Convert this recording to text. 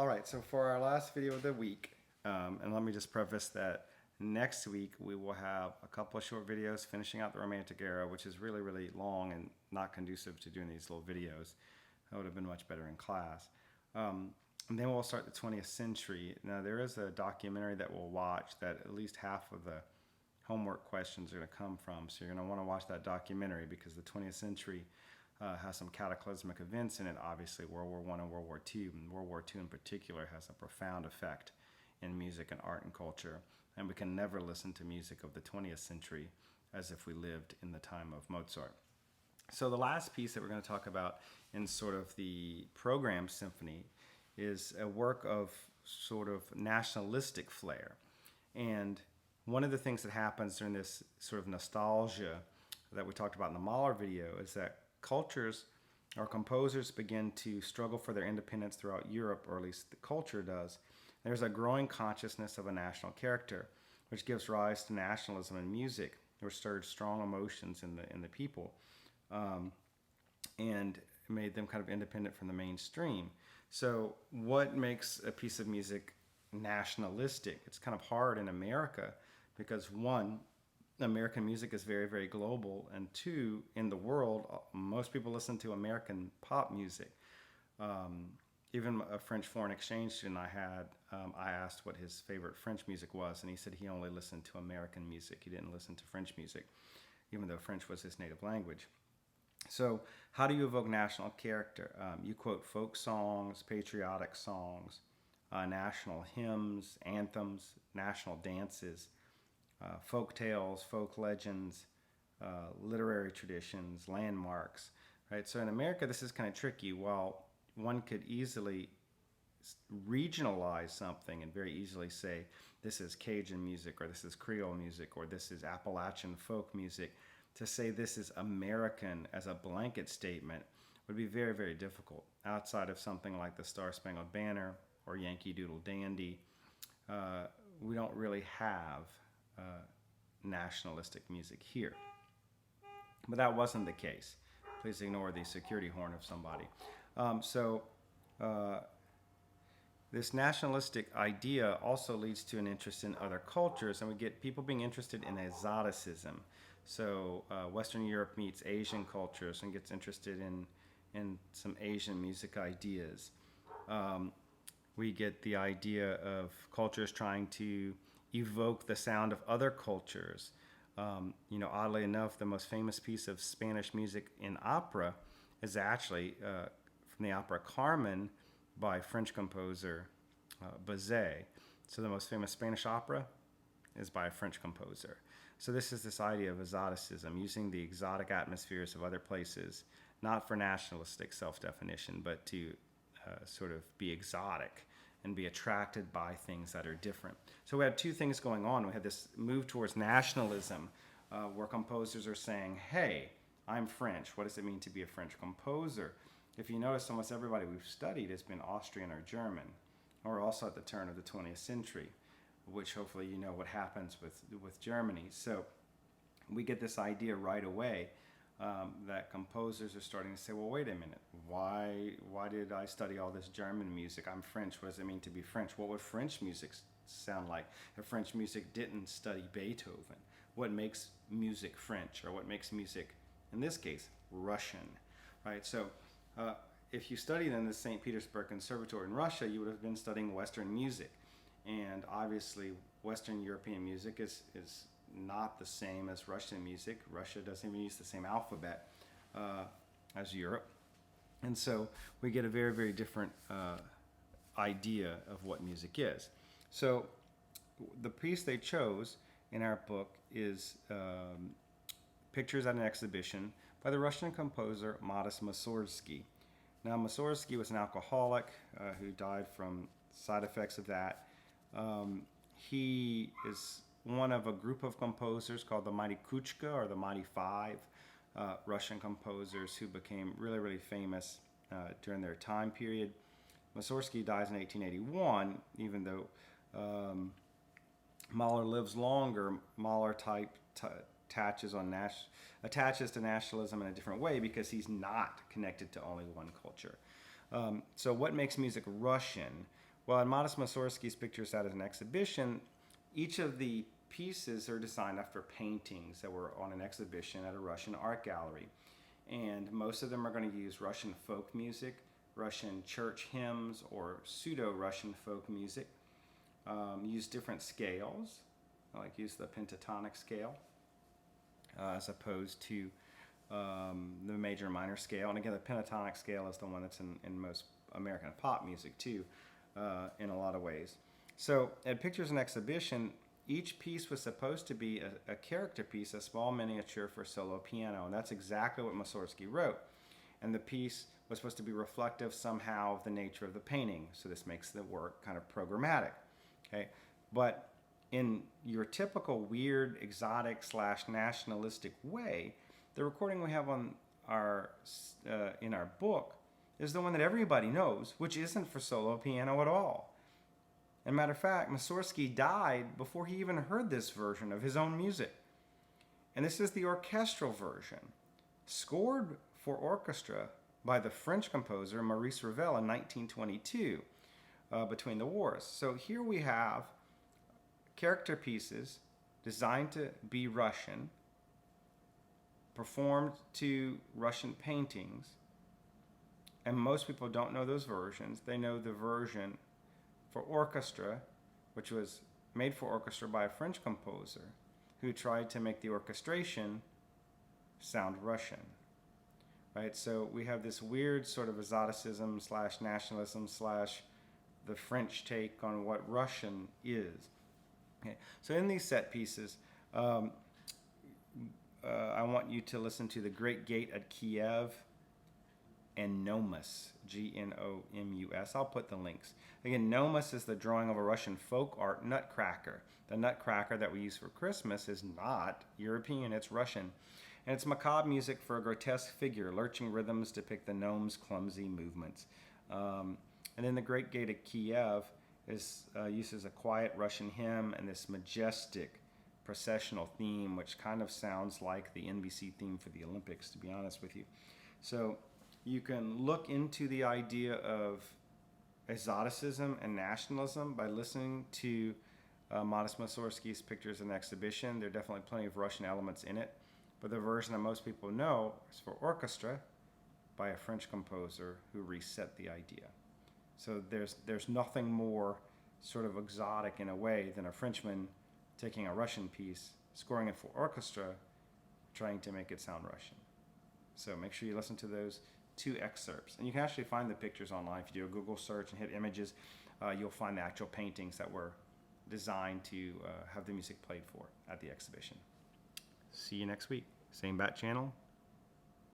All right, so for our last video of the week, and let me just preface that next week we will have a couple of short videos finishing out the Romantic Era, which is really, really long and not conducive to doing these little videos. That would have been much better in class. And then we'll start the 20th century. Now, there is a documentary that we'll watch that at least half of the homework questions are going to come from. So you're going to want to watch that documentary because the 20th century has some cataclysmic events in it. Obviously, World War I and World War II. And World War II in particular has a profound effect in music and art and culture. And we can never listen to music of the 20th century as if we lived in the time of Mozart. So the last piece that we're going to talk about in sort of the program symphony is a work of sort of nationalistic flair. And one of the things that happens during this sort of nostalgia that we talked about in the Mahler video is that cultures or composers begin to struggle for their independence throughout Europe, or at least the culture does. There's a growing consciousness of a national character, which gives rise to nationalism in music, which stirred strong emotions in the people, and made them kind of independent from the mainstream. So what makes a piece of music nationalistic? It's kind of hard in America because, one, American music is very, very global, and two, in the world, most people listen to American pop music. Even a French foreign exchange student I had, I asked what his favorite French music was, and he said he only listened to American music. He didn't listen to French music, even though French was his native language. So how do you evoke national character? You quote folk songs, patriotic songs, national hymns, anthems, national dances, folk tales, folk legends, literary traditions, landmarks, right? So in America, this is kind of tricky. While one could easily regionalize something and very easily say, this is Cajun music, or this is Creole music, or this is Appalachian folk music, to say this is American as a blanket statement would be very, very difficult. Outside of something like the Star Spangled Banner or Yankee Doodle Dandy, we don't really have nationalistic music here. But that wasn't the case. Please ignore the security horn of somebody. This nationalistic idea also leads to an interest in other cultures, and we get people being interested in exoticism. So Western Europe meets Asian cultures and gets interested in some Asian music ideas. We get the idea of cultures trying to evoke the sound of other cultures. Oddly enough, the most famous piece of Spanish music in opera is actually from the opera Carmen by French composer Bizet. So the most famous Spanish opera is by a French composer. So this is this idea of exoticism, using the exotic atmospheres of other places, not for nationalistic self-definition, but to sort of be exotic and be attracted by things that are different. So we had two things going on. We had this move towards nationalism, where composers are saying, hey, I'm French. What does it mean to be a French composer? If you notice, almost everybody we've studied has been Austrian or German, or also at the turn of the 20th century, which hopefully you know what happens with Germany. So we get this idea right away that composers are starting to say, well, wait a minute, why did I study all this German music? I'm French. What does it mean to be French? What would French music sound like if French music didn't study Beethoven? What makes music French, or what makes music, in this case, Russian, right? So if you studied in the St. Petersburg Conservatory in Russia, you would have been studying Western music. And obviously, Western European music is not the same as Russian music. Russia doesn't even use the same alphabet as Europe. And so we get a very, very different idea of what music is. So the piece they chose in our book is Pictures at an Exhibition by the Russian composer Modest Mussorgsky. Now, Mussorgsky was an alcoholic who died from side effects of that. He is one of a group of composers called the Mighty Kuchka, or the Mighty Five, Russian composers who became really, really famous during their time period. Mussorgsky dies in 1881, even though Mahler lives longer. Mahler attaches to nationalism in a different way because he's not connected to only one culture. So what makes music Russian? Well, in Modest Mussorgsky's Pictures at an Exhibition, each of the pieces are designed after paintings that were on an exhibition at a Russian art gallery. And most of them are going to use Russian folk music, Russian church hymns, or pseudo-Russian folk music. Use different scales, like use the pentatonic scale, as opposed to the major and minor scale. And again, the pentatonic scale is the one that's in most American pop music too, in a lot of ways. So at Pictures and Exhibition, each piece was supposed to be a character piece, a small miniature for solo piano, and that's exactly what Mussorgsky wrote. And the piece was supposed to be reflective somehow of the nature of the painting, so this makes the work kind of programmatic. Okay, but in your typical weird, exotic / nationalistic way, the recording we have on our in our book is the one that everybody knows, which isn't for solo piano at all. As a matter of fact, Mussorgsky died before he even heard this version of his own music. And this is the orchestral version, scored for orchestra by the French composer Maurice Ravel in 1922, between the wars. So here we have character pieces designed to be Russian, performed to Russian paintings, and most people don't know those versions. They know the version for orchestra, which was made for orchestra by a French composer who tried to make the orchestration sound Russian. Right? So we have this weird sort of exoticism / nationalism / the French take on what Russian is. Okay. So in these set pieces, I want you to listen to The Great Gate at Kiev and Nomus, Gnomus. I'll put the links. Again, Nomus is the drawing of a Russian folk art nutcracker. The nutcracker that we use for Christmas is not European, it's Russian. And it's macabre music for a grotesque figure. Lurching rhythms depict the gnome's clumsy movements. And then The Great Gate of Kiev uses a quiet Russian hymn and this majestic processional theme, which kind of sounds like the NBC theme for the Olympics, to be honest with you. So you can look into the idea of exoticism and nationalism by listening to Modest Mussorgsky's Pictures and Exhibition. There are definitely plenty of Russian elements in it, but the version that most people know is for orchestra by a French composer who reset the idea. So there's nothing more sort of exotic in a way than a Frenchman taking a Russian piece, scoring it for orchestra, trying to make it sound Russian. So make sure you listen to those 2 excerpts. And you can actually find the pictures online. If you do a Google search and hit images, you'll find the actual paintings that were designed to have the music played for at the exhibition. See you next week. Same bat channel,